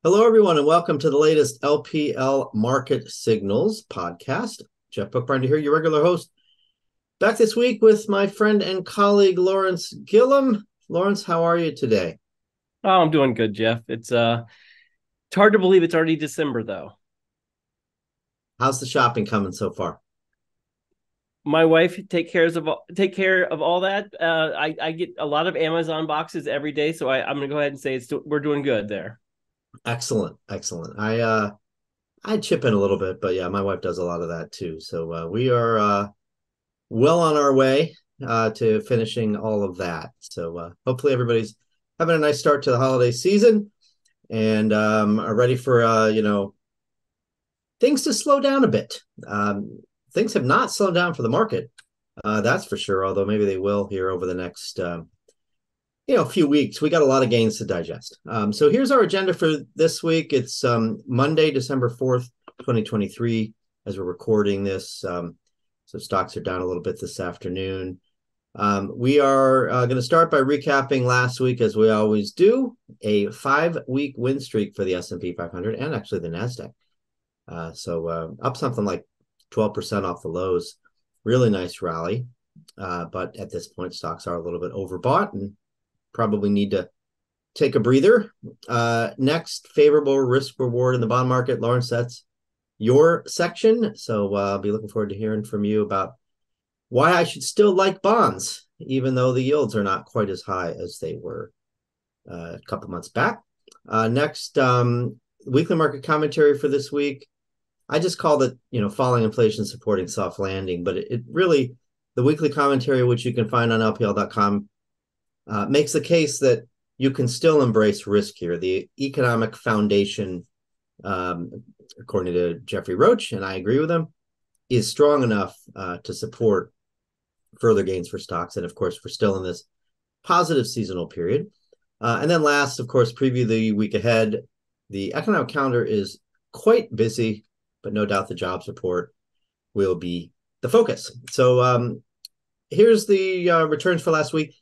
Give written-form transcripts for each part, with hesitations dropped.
Hello, everyone, and welcome to the latest LPL Market Signals podcast. Jeff Bookbinder here, your regular host. Back this week with my friend and colleague, Lawrence Gillum. Lawrence, how are you today? Oh, I'm doing good, Jeff. It's hard to believe it's already December though. How's the shopping coming so far? My wife take care of all that. I get a lot of Amazon boxes every day, so I'm gonna go ahead and say we're doing good there. Excellent, excellent. I chip in a little bit, but yeah, my wife does a lot of that too. So we are well on our way to finishing all of that. So hopefully everybody's having a nice start to the holiday season and are ready for things to slow down a bit. Things have not slowed down for the market, that's for sure. Although maybe they will here over the next few weeks. We got a lot of gains to digest. So here's our agenda for this week. It's Monday, December 4th, 2023, as we're recording this. So stocks are down a little bit this afternoon. We are going to start by recapping last week, as we always do, a 5-week win streak for the S&P 500 and actually the NASDAQ. So up something like 12% off the lows. Really nice rally. But at this point, stocks are a little bit overbought and probably need to take a breather. Next, favorable risk reward in the bond market. Lawrence, that's your section. So I'll be looking forward to hearing from you about why I should still like bonds, even though the yields are not quite as high as they were a couple months back. Next, weekly market commentary for this week. I just called it, falling inflation supporting soft landing, but it really, the weekly commentary, which you can find on LPL.com, makes the case that you can still embrace risk here. The economic foundation, according to Jeffrey Roach, and I agree with him, is strong enough to support further gains for stocks. And of course, we're still in this positive seasonal period. And then last, of course, preview the week ahead. The economic calendar is quite busy, but no doubt the jobs report will be the focus. So here's the returns for last week.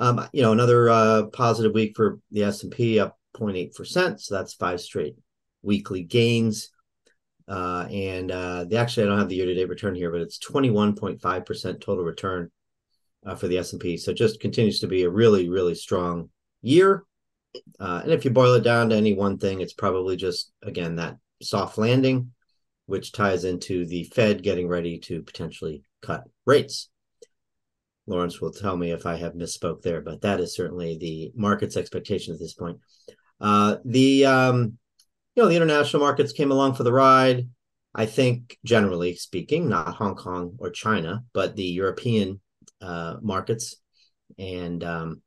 Another positive week for the S&P, up 0.8%. So that's 5 straight weekly gains. Actually, I don't have the year-to-date return here, but it's 21.5% total return for the S&P. So it just continues to be a really, really strong year. And if you boil it down to any one thing, it's probably just, again, that soft landing, which ties into the Fed getting ready to potentially cut rates. Lawrence will tell me if I have misspoke there, but that is certainly the market's expectation at this point. The international markets came along for the ride. I think, generally speaking, not Hong Kong or China, but the European markets and some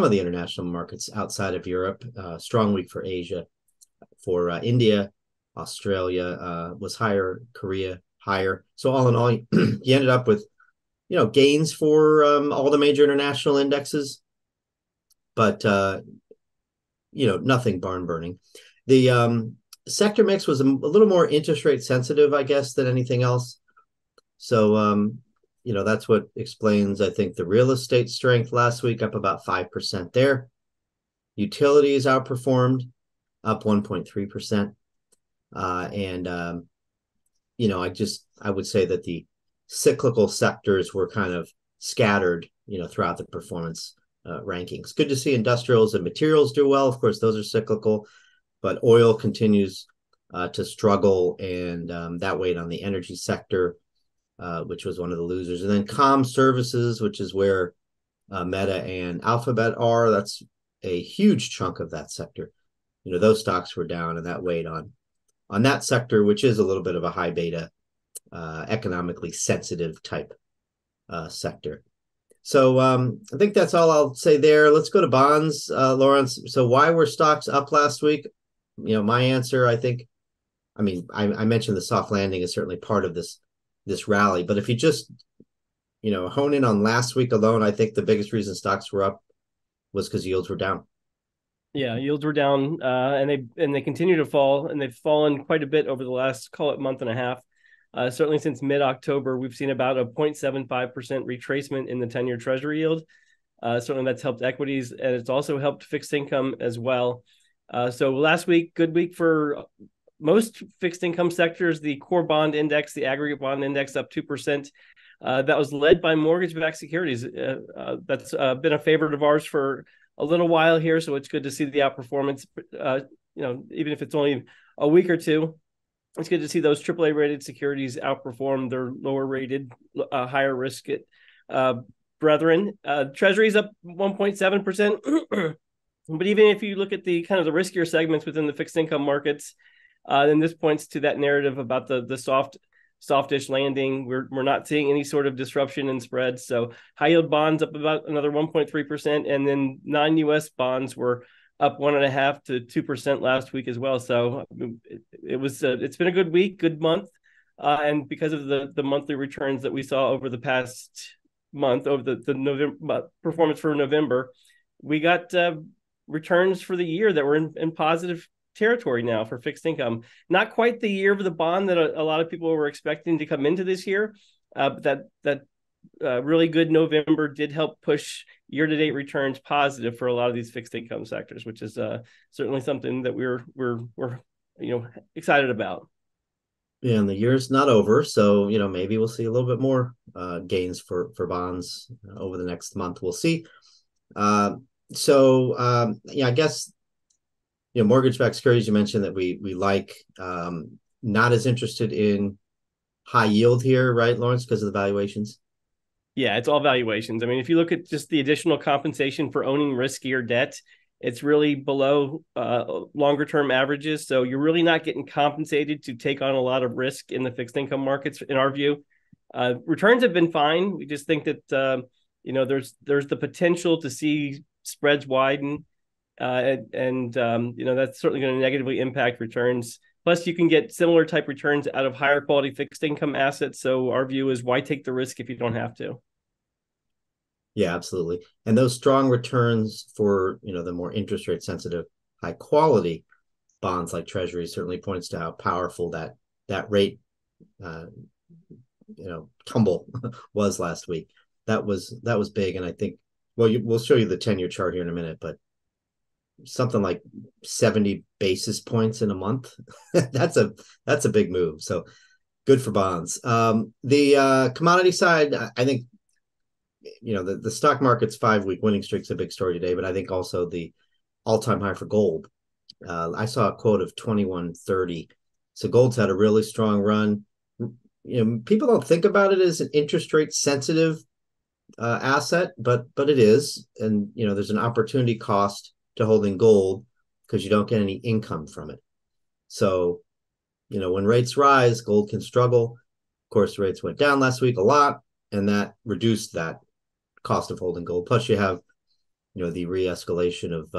of the international markets outside of Europe. Strong week for Asia. For India, Australia was higher, Korea higher. So all in all, you ended up with gains for all the major international indexes, but nothing barn burning. The sector mix was a little more interest rate sensitive, I guess, than anything else. So that's what explains, I think, the real estate strength last week, up about 5% there. Utilities outperformed, up 1.3%. I would say that the cyclical sectors were kind of scattered, throughout the performance rankings. Good to see industrials and materials do well. Of course, those are cyclical, but oil continues to struggle, and that weighed on the energy sector, which was one of the losers. And then comm services, which is where Meta and Alphabet are. That's a huge chunk of that sector. Those stocks were down, and that weighed on that sector, which is a little bit of a high beta, economically sensitive type sector. So I think that's all I'll say there. Let's go to bonds, Lawrence. So why were stocks up last week? My answer, I mentioned the soft landing is certainly part of this rally. But if you just, hone in on last week alone, I think the biggest reason stocks were up was because yields were down. Yeah, yields were down, and they continue to fall, and they've fallen quite a bit over the last, call it, month and a half. Certainly since mid-October, we've seen about a 0.75% retracement in the 10-year Treasury yield. Certainly that's helped equities, and it's also helped fixed income as well. So last week, good week for most fixed income sectors. The core bond index, the aggregate bond index, up 2%. That was led by mortgage-backed securities. That's been a favorite of ours for a little while here, so it's good to see the outperformance. Even if it's only a week or two, it's good to see those AAA rated securities outperform their lower rated, higher risk brethren. Treasuries up 1.7%. But even if you look at the kind of the riskier segments within the fixed income markets, then this points to that narrative about the softish landing. We're not seeing any sort of disruption in spreads. So high yield bonds up about another 1.3%, and then non-US bonds were up 1.5% to 2% last week as well. So it's been a good week, good month, and because of the monthly returns that we saw over the past month, over the November performance for November, we got returns for the year that were in positive territory now for fixed income. Not quite the year of the bond that a lot of people were expecting to come into this year, but that really good November did help push year-to-date returns positive for a lot of these fixed income sectors, which is certainly something that we're excited about. Yeah, and the year's not over, so maybe we'll see a little bit more gains for bonds over the next month. We'll see. I guess mortgage-backed securities. You mentioned that we like. Not as interested in high yield here, right, Lawrence, because of the valuations? Yeah, it's all valuations. I mean, if you look at just the additional compensation for owning riskier debt, it's really below longer term averages. So you're really not getting compensated to take on a lot of risk in the fixed income markets, in our view. Returns have been fine. We just think that there's the potential to see spreads widen, and that's certainly going to negatively impact returns. Plus, you can get similar type returns out of higher quality fixed income assets. So our view is, why take the risk if you don't have to? Yeah, absolutely. And those strong returns for the more interest rate sensitive, high quality bonds like treasuries certainly points to how powerful that rate tumble was last week. That was big, and I think we'll show you the 10-year chart here in a minute, but something like 70 basis points in a month. that's a big move. So good for bonds. The commodity side, I think the stock market's 5-week winning streak's a big story today, but I think also the all-time high for gold. I saw a quote of 2130. So gold's had a really strong run. People don't think about it as an interest rate sensitive asset, but it is. And there's an opportunity cost to holding gold because you don't get any income from it. So when rates rise, gold can struggle. Of course, rates went down last week a lot, and that reduced that cost of holding gold. Plus, you have the re-escalation of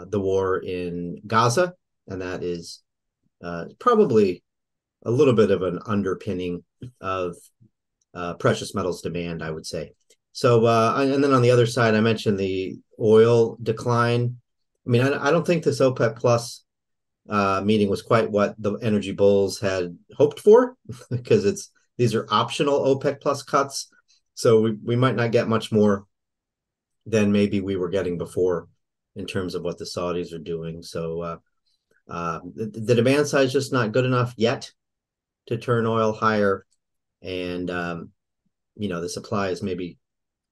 the war in Gaza, and that is probably a little bit of an underpinning of precious metals demand, I would say. So, and then on the other side, I mentioned the oil decline. I mean, I don't think this OPEC Plus meeting was quite what the energy bulls had hoped for, because these are optional OPEC Plus cuts. So we might not get much more than maybe we were getting before in terms of what the Saudis are doing. So the demand side is just not good enough yet to turn oil higher. And, the supply is maybe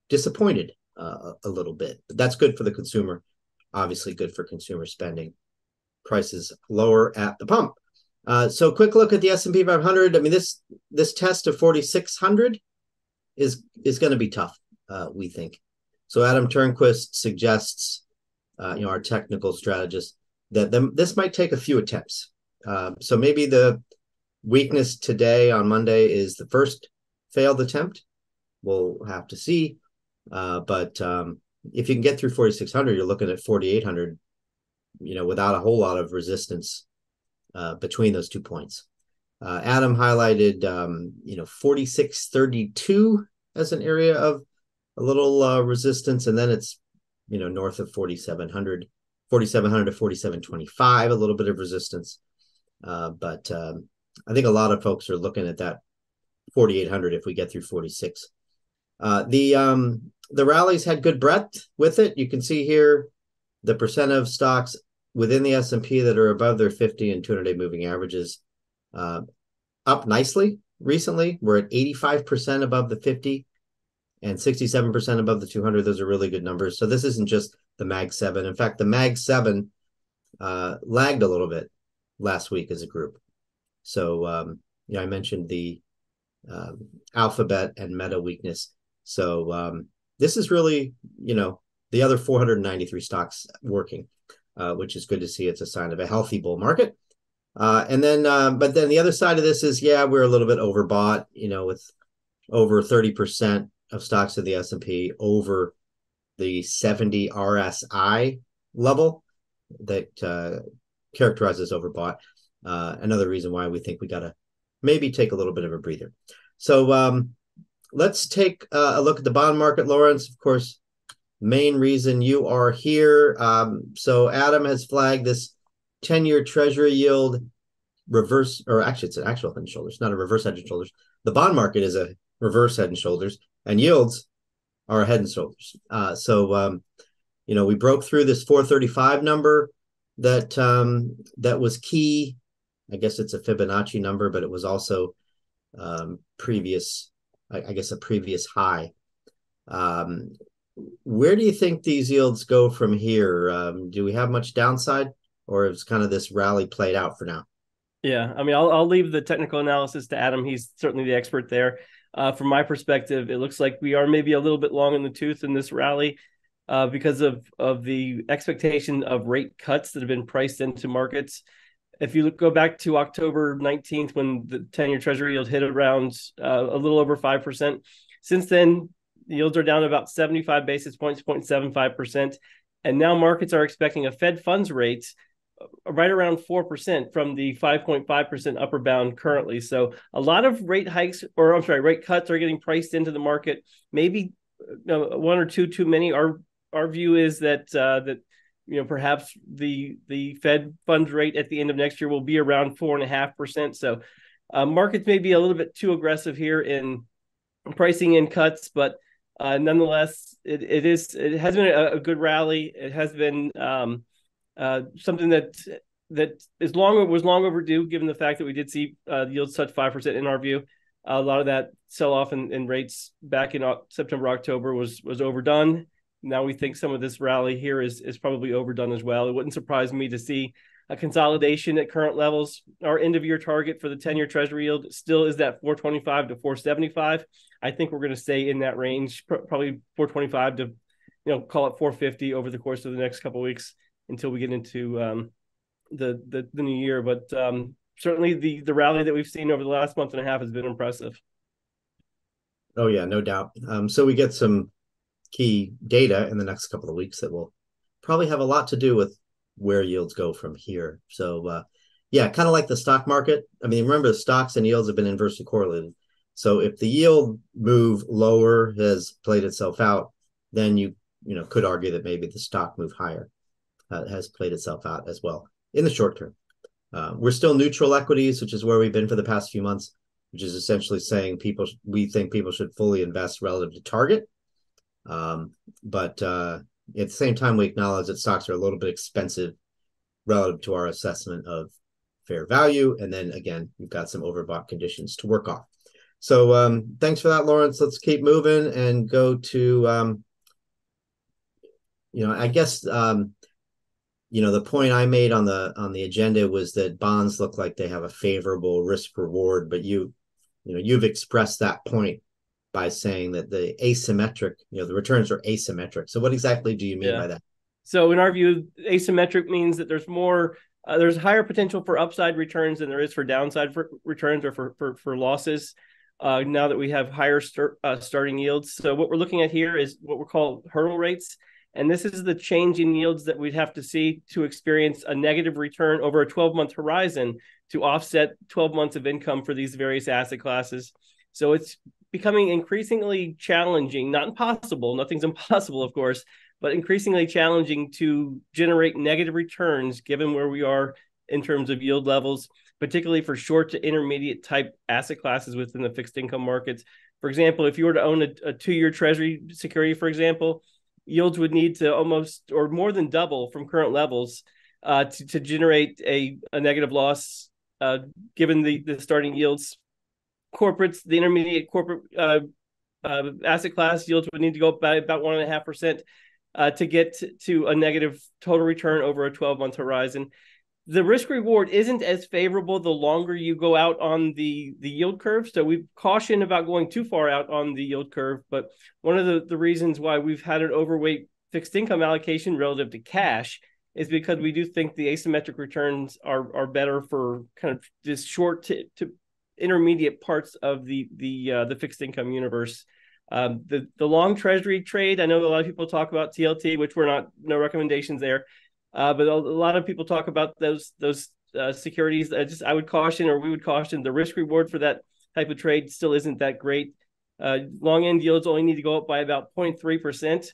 disappointed a little bit. But that's good for the consumer. Obviously good for consumer spending. Prices lower at the pump. So quick look at the S&P 500. I mean, this test of 4,600 is going to be tough, we think. So Adam Turnquist suggests, our technical strategist, that this might take a few attempts. So maybe the weakness today on Monday is the first failed attempt. We'll have to see. But if you can get through 4,600, you're looking at 4,800, without a whole lot of resistance between those 2 points. Adam highlighted, 4,632 as an area of a little resistance, and then it's, north of 4,700 to 4,725, a little bit of resistance. But I think a lot of folks are looking at that 4,800 if we get through 46. The rallies had good breadth with it. You can see here the percent of stocks within the S&P that are above their 50 and 200-day moving averages uh, up nicely recently. We're at 85% above the 50 and 67% above the 200. Those are really good numbers. So this isn't just the Mag 7. In fact, the Mag 7 lagged a little bit last week as a group. So, I mentioned the Alphabet and Meta weakness. So this is really, the other 493 stocks working, which is good to see. It's a sign of a healthy bull market. But then the other side of this is, we're a little bit overbought, with over 30% of stocks in the S&P over the 70 RSI level that characterizes overbought. Another reason why we think we got to maybe take a little bit of a breather. So let's take a look at the bond market, Lawrence. Of course, main reason you are here. So Adam has flagged this 10-year Treasury yield reverse, or actually it's an actual head and shoulders, not a reverse head and shoulders. The bond market is a reverse head and shoulders, and yields are head and shoulders. We broke through this 435 number that was key. I guess it's a Fibonacci number, but it was also a previous high. Where do you think these yields go from here? Do we have much downside, or is kind of this rally played out for now? Yeah, I mean, I'll leave the technical analysis to Adam. He's certainly the expert there. From my perspective, it looks like we are maybe a little bit long in the tooth in this rally because of the expectation of rate cuts that have been priced into markets. If you go back to October 19th, when the 10-year Treasury yield hit around a little over 5%, since then, yields are down about 75 basis points, 0.75%. And now markets are expecting a Fed funds rate right around 4% from the 5.5% upper bound currently. So a lot of rate cuts are getting priced into the market. Maybe one or two too many. Our view is that perhaps the Fed funds rate at the end of next year will be around 4.5%. So markets may be a little bit too aggressive here in pricing in cuts, but nonetheless, it has been a good rally. It has been something that was long overdue, given the fact that we did see yields touch 5% in our view. A lot of that sell-off in rates back in September, October was overdone. Now we think some of this rally here is probably overdone as well. It wouldn't surprise me to see a consolidation at current levels. Our end-of-year target for the 10-year Treasury yield still is that 425 to 475. I think we're going to stay in that range, probably 425 to, call it 450 over the course of the next couple of weeks until we get into the new year. But certainly the rally that we've seen over the last month and a half has been impressive. Oh yeah, no doubt. So we get some key data in the next couple of weeks that will probably have a lot to do with where yields go from here. So kind of like the stock market. I mean, remember, the stocks and yields have been inversely correlated. So if the yield move lower has played itself out, then you could argue that maybe the stock move higher has played itself out as well in the short term. We're still neutral equities, which is where we've been for the past few months, which is essentially saying we think people should fully invest relative to target. But at the same time, we acknowledge that stocks are a little bit expensive relative to our assessment of fair value. And then again, you've got some overbought conditions to work off. So thanks for that, Lawrence. Let's keep moving and go to, I guess, the point I made on the agenda was that bonds look like they have a favorable risk reward, but you've expressed that point by saying that the returns are asymmetric. So what exactly do you mean by that? So in our view, asymmetric means that there's higher potential for upside returns than there is for downside for returns or for losses. Now that we have higher starting yields. So what we're looking at here is what we call hurdle rates. And this is the change in yields that we'd have to see to experience a negative return over a 12-month horizon to offset 12 months of income for these various asset classes. So it's becoming increasingly challenging, not impossible, nothing's impossible, of course, but increasingly challenging to generate negative returns given where we are in terms of yield levels, particularly for short to intermediate type asset classes within the fixed income markets. For example, if you were to own a 2-year Treasury security, for example, yields would need to almost or more than double from current levels to generate a negative loss, given the starting yields. Corporates, the intermediate corporate asset class yields would need to go up by about 1.5% to get to a negative total return over a 12-month horizon. The risk reward isn't as favorable the longer you go out on the yield curve. So we caution about going too far out on the yield curve. But one of the reasons why we've had an overweight fixed income allocation relative to cash is because we do think the asymmetric returns are better for kind of this short to intermediate parts of the fixed income universe. The long treasury trade, I know a lot of people talk about TLT, which we're not, no recommendations there. But a lot of people talk about those securities. I would caution, or we would caution, the risk reward for that type of trade still isn't that great. Long end yields only need to go up by about 0.3%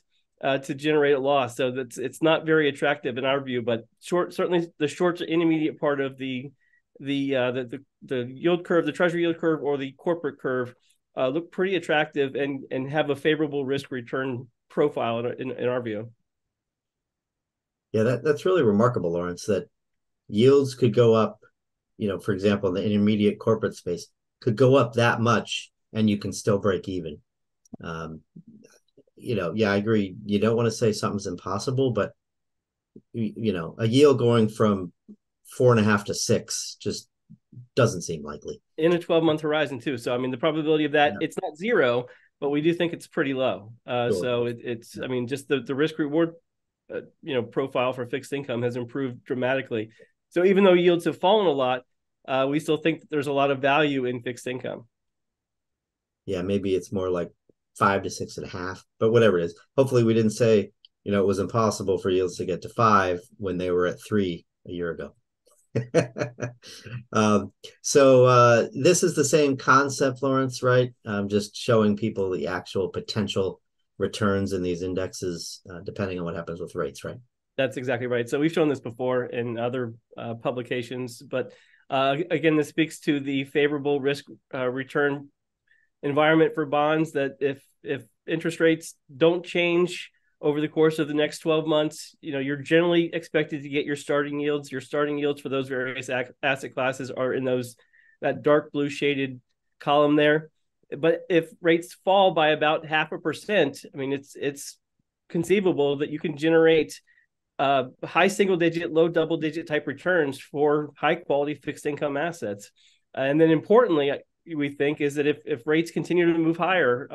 to generate a loss. So it's not very attractive in our view. But certainly the short to intermediate part of the yield curve, the treasury yield curve, or the corporate curve look pretty attractive and have a favorable risk return profile in our view. Yeah, that's really remarkable, Lawrence, that yields could go up, for example, in the intermediate corporate space could go up that much and you can still break even. Yeah, I agree. You don't want to say something's impossible, but a yield going from 4.5 to 6 just doesn't seem likely. In a 12-month horizon too. So, I mean, the probability of that, it's not zero, but we do think it's pretty low. Sure. So it's, I mean, just the risk reward profile for fixed income has improved dramatically. So even though yields have fallen a lot, we still think that there's a lot of value in fixed income. Yeah, maybe it's more like 5 to 6.5, but whatever it is. Hopefully we didn't say, it was impossible for yields to get to 5 when they were at 3 a year ago. So this is the same concept, Lawrence, right? Just showing people the actual potential returns in these indexes, depending on what happens with rates, right? That's exactly right. So we've shown this before in other publications, but again, this speaks to the favorable risk return environment for bonds, that if interest rates don't change over the course of the next 12 months, you're generally expected to get your starting yields. Your starting yields for those various asset classes are in that dark blue shaded column there. But if rates fall by about 0.5%, I mean, it's conceivable that you can generate high single digit, low double digit type returns for high quality fixed income assets. And then importantly, we think is that if rates continue to move higher,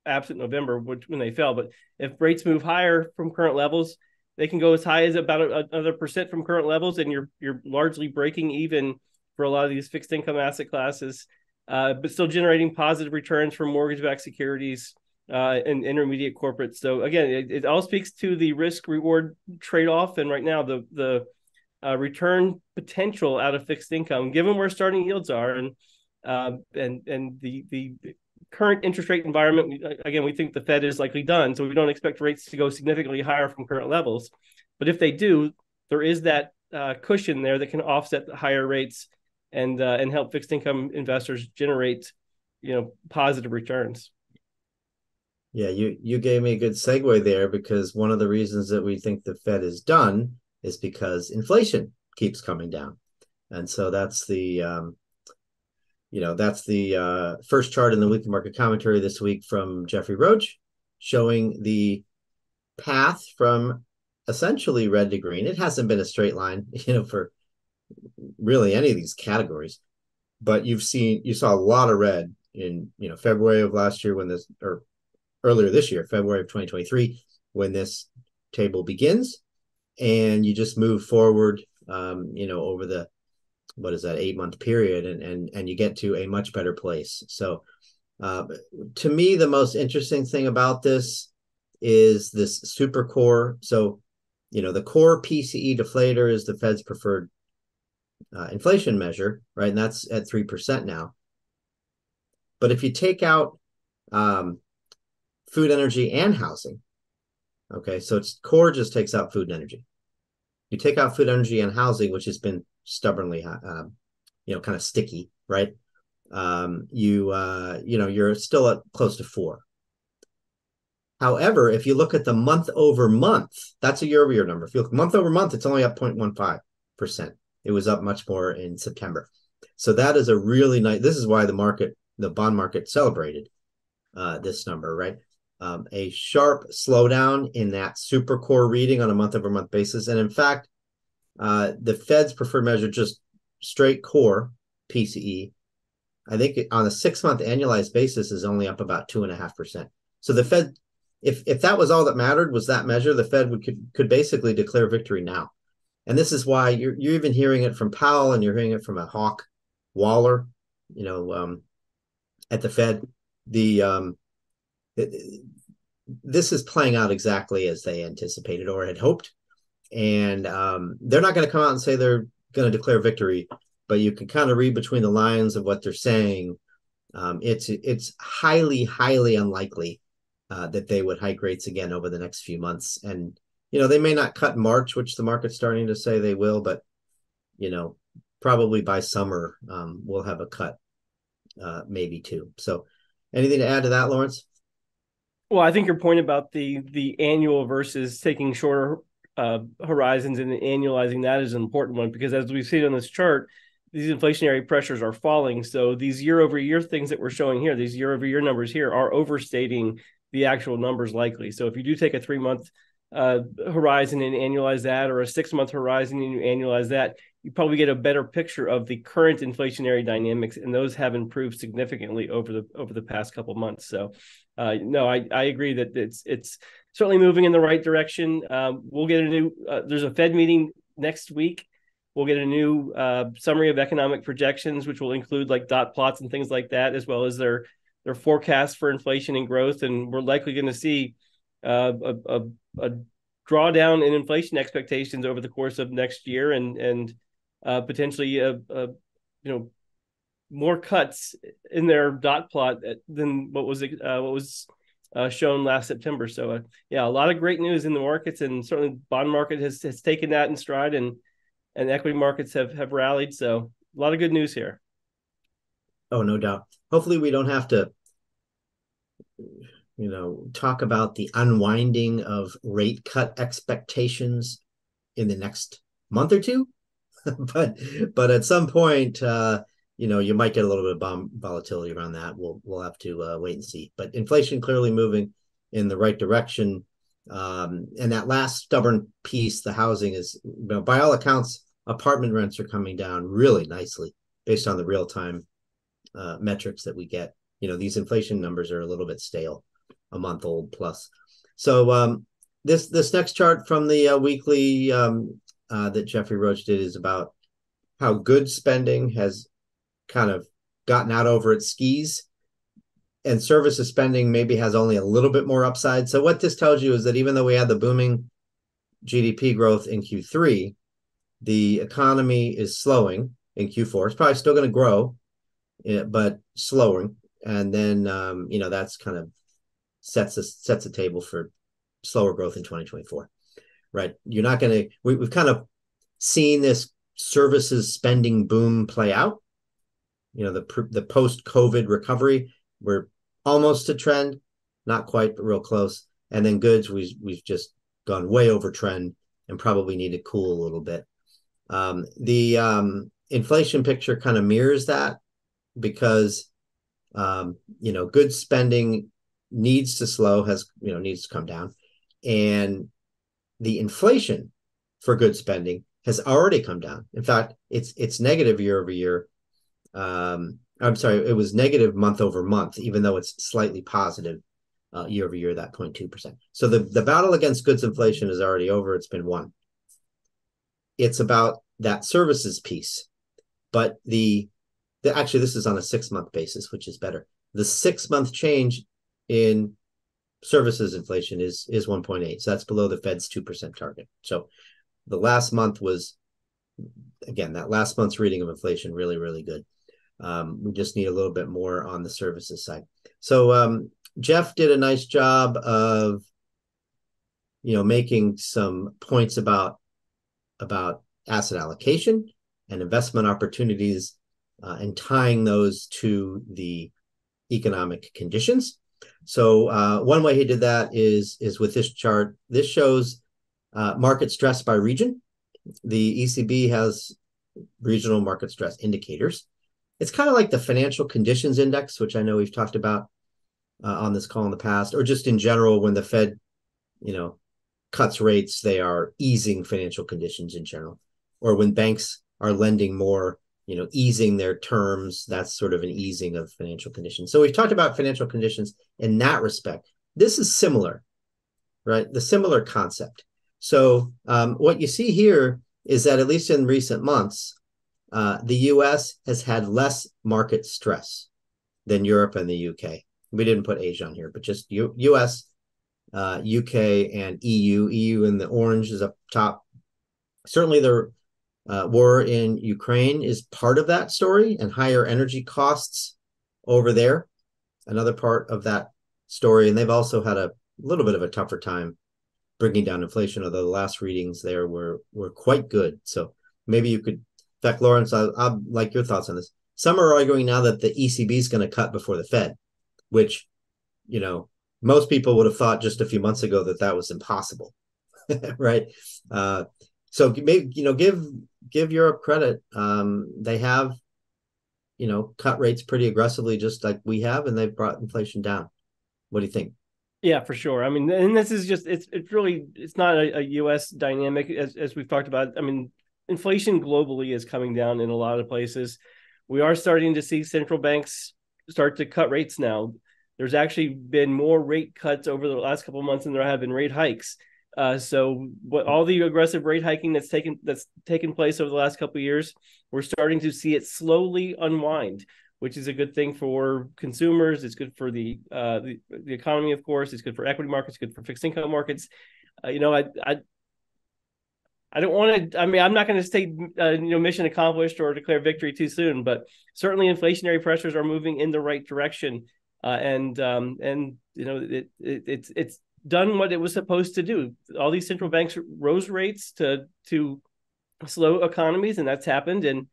absent November, when they fell, but if rates move higher from current levels, they can go as high as about another percent from current levels, and you're largely breaking even for a lot of these fixed income asset classes, but still generating positive returns from mortgage-backed securities and intermediate corporates. So again, it all speaks to the risk-reward trade-off, and right now the return potential out of fixed income, given where starting yields are, and the current interest rate environment, again, we think the Fed is likely done, so we don't expect rates to go significantly higher from current levels. But if they do, there is that cushion there that can offset the higher rates and help fixed income investors generate, positive returns. Yeah, you gave me a good segue there, because one of the reasons that we think the Fed is done is because inflation keeps coming down, and so that's the first chart in the weekly market commentary this week from Jeffrey Roach, showing the path from essentially red to green. It hasn't been a straight line, for really any of these categories, but you saw a lot of red in, February of last year or earlier this year, February of 2023, when this table begins, and you just move forward, over the, 8-month period, and you get to a much better place. So to me, the most interesting thing about this is this super core. So, the core PCE deflator is the Fed's preferred inflation measure, right? And that's at 3% now. But if you take out food, energy, and housing, okay, so it's core just takes out food and energy. You take out food, energy, and housing, which has been stubbornly, kind of sticky, right? You're still at close to 4. However, if you look at the month over month, that's a year over year number. If you look month over month, it's only up 0.15%. It was up much more in September. So that is a really nice, this is why the bond market celebrated this number, right? A sharp slowdown in that super core reading on a month over month basis. And in fact, the Fed's preferred measure, just straight core PCE, I think on a 6-month annualized basis is only up about 2.5%. So the Fed, if that was all that mattered, was that measure, the Fed could basically declare victory now. And this is why you're even hearing it from Powell, and you're hearing it from a hawk Waller, at the Fed. This is playing out exactly as they anticipated or had hoped. And they're not going to come out and say they're going to declare victory, but you can kind of read between the lines of what they're saying. It's highly, highly unlikely that they would hike rates again over the next few months. And, they may not cut in March, which the market's starting to say they will, but, probably by summer, we'll have a cut, maybe two. So anything to add to that, Lawrence? Well, I think your point about the annual versus taking shorter horizons and annualizing that is an important one, because as we see on this chart, these inflationary pressures are falling. So these year over year things that we're showing here, these year over year numbers here, are overstating the actual numbers likely. So if you do take a 3-month horizon and annualize that, or a 6-month horizon and you annualize that, you probably get a better picture of the current inflationary dynamics, and those have improved significantly over the past couple of months. So no, I agree that it's certainly moving in the right direction. We'll get a new there's a Fed meeting next week. We'll get a new summary of economic projections, which will include like dot plots and things like that, as well as their forecast for inflation and growth. And we're likely going to see a drawdown in inflation expectations over the course of next year, and potentially more cuts in their dot plot than what was shown last September. So yeah, a lot of great news in the markets, and certainly the bond market has taken that in stride, and equity markets have rallied. So a lot of good news here. Oh, no doubt. Hopefully we don't have to talk about the unwinding of rate cut expectations in the next month or two. but at some point, you might get a little bit of volatility around that. We'll have to wait and see. But inflation clearly moving in the right direction. And that last stubborn piece, the housing, is, by all accounts, apartment rents are coming down really nicely based on the real time metrics that we get. These inflation numbers are a little bit stale, a month old plus. So this next chart from the weekly that Jeffrey Roach did is about how goods spending has kind of gotten out over its skis, and services spending maybe has only a little bit more upside. So what this tells you is that even though we had the booming GDP growth in Q3, the economy is slowing in Q4. It's probably still going to grow, but slowing. And then, that's kind of sets a table for slower growth in 2024, right? You're not going to, we've kind of seen this services spending boom play out. The post-COVID recovery, we're almost to trend, not quite, but real close. And then goods, we've just gone way over trend and probably need to cool a little bit. The inflation picture kind of mirrors that, because goods spending needs to slow, needs to come down, and the inflation for goods spending has already come down. In fact, it's negative year over year. I'm sorry, it was negative month over month, even though it's slightly positive year over year, that 0.2%. So the battle against goods inflation is already over. It's been won. It's about that services piece. But actually, this is on a 6-month basis, which is better. The 6-month change in services inflation is 1.8. So that's below the Fed's 2% target. So the last month was, again, that last month's reading of inflation, really, really good. We just need a little bit more on the services side. So Jeff did a nice job of, making some points about asset allocation and investment opportunities, and tying those to the economic conditions. So one way he did that is with this chart. This shows market stress by region. The ECB has regional market stress indicators. It's kind of like the financial conditions index, which I know we've talked about on this call in the past, or just in general when the Fed, you know, cuts rates, they are easing financial conditions in general. Or when banks are lending more, easing their terms, that's sort of an easing of financial conditions. So we've talked about financial conditions in that respect. This is similar, right? The similar concept. So what you see here is that at least in recent months, the US has had less market stress than Europe and the UK. We didn't put Asia on here, but just US, UK, and EU. EU in the orange is up top. Certainly, the war in Ukraine is part of that story, and higher energy costs over there, another part of that story. And they've also had a little bit of a tougher time bringing down inflation, although the last readings there were quite good. So maybe you could, in fact, Lawrence, I'd like your thoughts on this. Some are arguing now that the ECB is going to cut before the Fed, which, most people would have thought just a few months ago that was impossible, right? So maybe, give Europe credit. They have, cut rates pretty aggressively, just like we have, and they've brought inflation down. What do you think? Yeah, for sure. I mean, and this is just, it's really, it's not a US dynamic as we've talked about. I mean, inflation globally is coming down in a lot of places. We are starting to see central banks start to cut rates now. There's actually been more rate cuts over the last couple of months than there have been rate hikes. So what all the aggressive rate hiking that's taken place over the last couple of years, we're starting to see it slowly unwind, which is a good thing for consumers. It's good for the economy, of course. It's good for equity markets, good for fixed income markets. I don't want to. I mean, I'm not going to say mission accomplished or declare victory too soon, but certainly inflationary pressures are moving in the right direction, and it's done what it was supposed to do. All these central banks rose rates to slow economies, and that's happened, and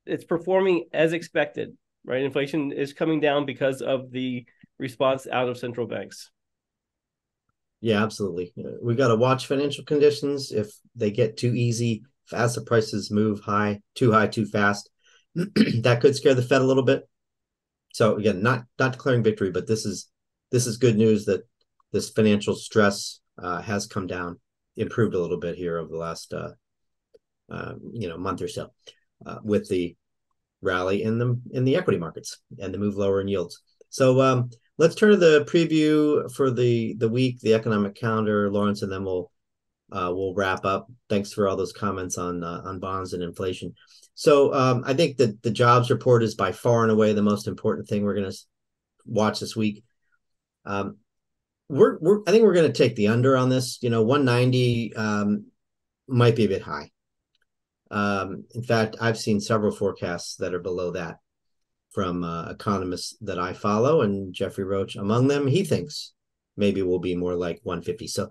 it's performing as expected, right? Inflation is coming down because of the response out of central banks. Yeah, absolutely. We got to watch financial conditions. If they get too easy, if asset prices move too high, too fast, that could scare the Fed a little bit. So again, not declaring victory, but this is good news that this financial stress has come down, improved a little bit here over the last month or so, with the rally in the equity markets and the move lower in yields. So let's turn to the preview for the week, the economic calendar, Lawrence, and then we'll wrap up. Thanks for all those comments on bonds and inflation. So I think that the jobs report is by far and away the most important thing we're going to watch this week. I think we're going to take the under on this. 190 might be a bit high. In fact, I've seen several forecasts that are below that from economists that I follow, and Jeffrey Roach among them. He thinks maybe we'll be more like 150. So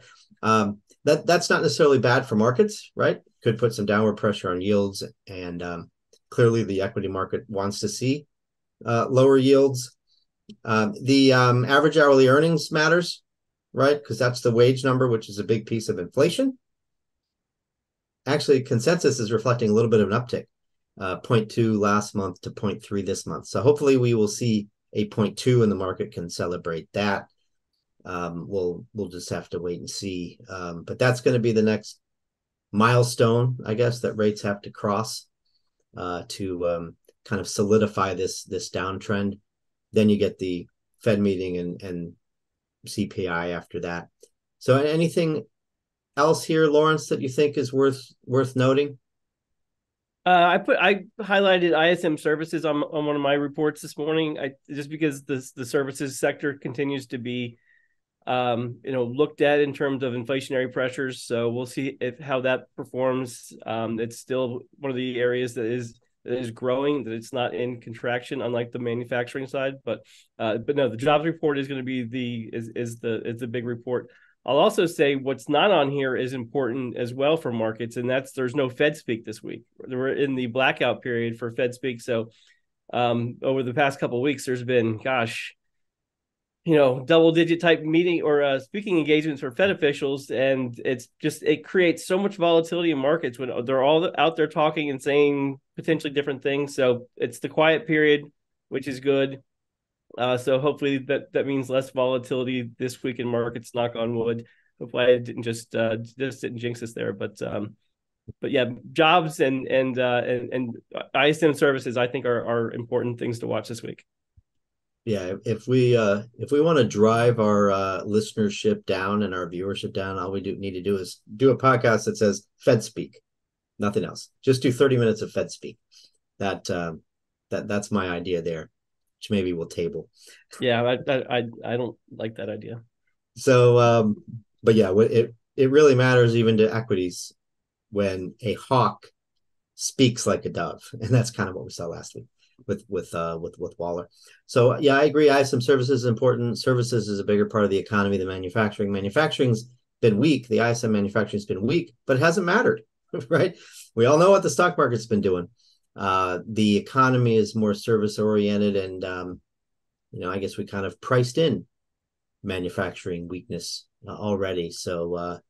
that's not necessarily bad for markets, right? Could put some downward pressure on yields, and clearly the equity market wants to see lower yields. The average hourly earnings matters, right? Because that's the wage number, which is a big piece of inflation. Actually, consensus is reflecting a little bit of an uptick, 0.2 last month to 0.3 this month. So hopefully we will see a 0.2 and the market can celebrate that. We'll just have to wait and see. But that's going to be the next milestone, I guess, that rates have to cross to kind of solidify this downtrend. Then you get the Fed meeting and CPI after that. So anything else here, Lawrence, that you think is worth noting? I highlighted ISM services on one of my reports this morning. Just because the services sector continues to be looked at in terms of inflationary pressures. So we'll see how that performs. It's still one of the areas that is growing, that it's not in contraction, unlike the manufacturing side. But no, the jobs report is going to be the big report. I'll also say what's not on here is important as well for markets, and there's no Fed speak this week. We're in the blackout period for Fed speak, so over the past couple of weeks, there's been, gosh, double digit type meeting or speaking engagements for Fed officials. And it creates so much volatility in markets when they're all out there talking and saying potentially different things. So it's the quiet period, which is good. So hopefully that means less volatility this week in markets, knock on wood. Hopefully I didn't just didn't jinx us there, but yeah, jobs and ISM services I think are important things to watch this week. Yeah, if we want to drive our listenership down and our viewership down, all we need to do is do a podcast that says Fed speak, nothing else. Just do 30 minutes of Fed speak. That's my idea there, which maybe we'll table. Yeah, I don't like that idea. So, but yeah, it really matters even to equities when a hawk speaks like a dove, and that's kind of what we saw last week with Waller. So yeah, I agree. ISM services is important. Services is a bigger part of the economy than manufacturing. Manufacturing's been weak. The ISM manufacturing's been weak, but it hasn't mattered, right? We all know what the stock market's been doing. The economy is more service oriented, and I guess we kind of priced in manufacturing weakness already. So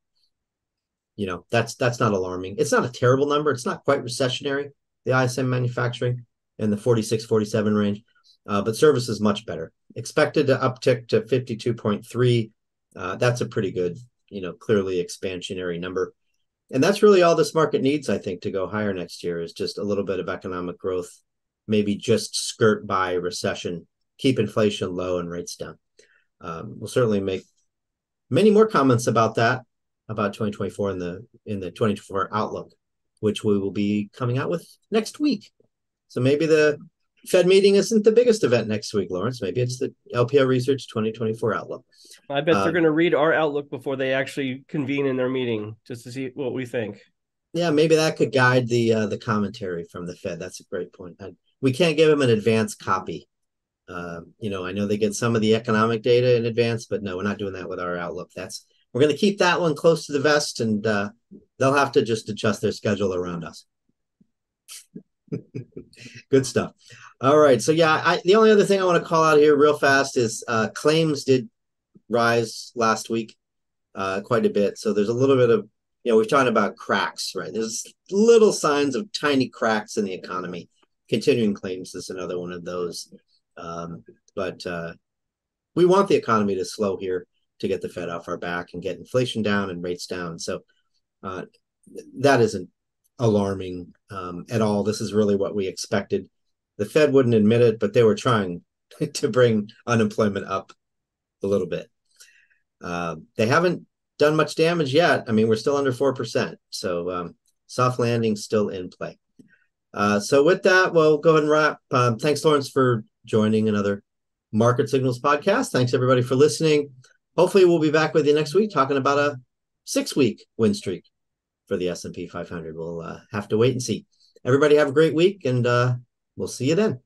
that's not alarming. It's not a terrible number. It's not quite recessionary, the ISM manufacturing in the 46, 47 range, but service is much better. Expected to uptick to 52.3. That's a pretty good, clearly expansionary number. And that's really all this market needs, I think, to go higher next year is just a little bit of economic growth, maybe just skirt by recession, keep inflation low and rates down. We'll certainly make many more comments about that, about 2024 in the 2024 outlook, which we will be coming out with next week. So maybe the Fed meeting isn't the biggest event next week, Lawrence. Maybe it's the LPL Research 2024 outlook. I bet they're going to read our outlook before they actually convene in their meeting just to see what we think. Yeah, maybe that could guide the commentary from the Fed. That's a great point. We can't give them an advanced copy. I know they get some of the economic data in advance, but no, we're not doing that with our outlook. We're going to keep that one close to the vest, and they'll have to just adjust their schedule around us. Good stuff. All right. So yeah, the only other thing I want to call out here real fast is claims did rise last week quite a bit. So there's a little bit of, we're talking about cracks, right? There's little signs of tiny cracks in the economy. Continuing claims is another one of those. But we want the economy to slow here to get the Fed off our back and get inflation down and rates down. So that isn't alarming at all. This is really what we expected. The Fed wouldn't admit it, but they were trying to bring unemployment up a little bit. They haven't done much damage yet. I mean, we're still under 4%. So soft landing still in play. So with that, we'll go ahead and wrap. Thanks, Lawrence, for joining another Market Signals podcast. Thanks, everybody, for listening. Hopefully, we'll be back with you next week talking about a 6-week win streak for the S&P 500. We'll have to wait and see. Everybody have a great week, and we'll see you then.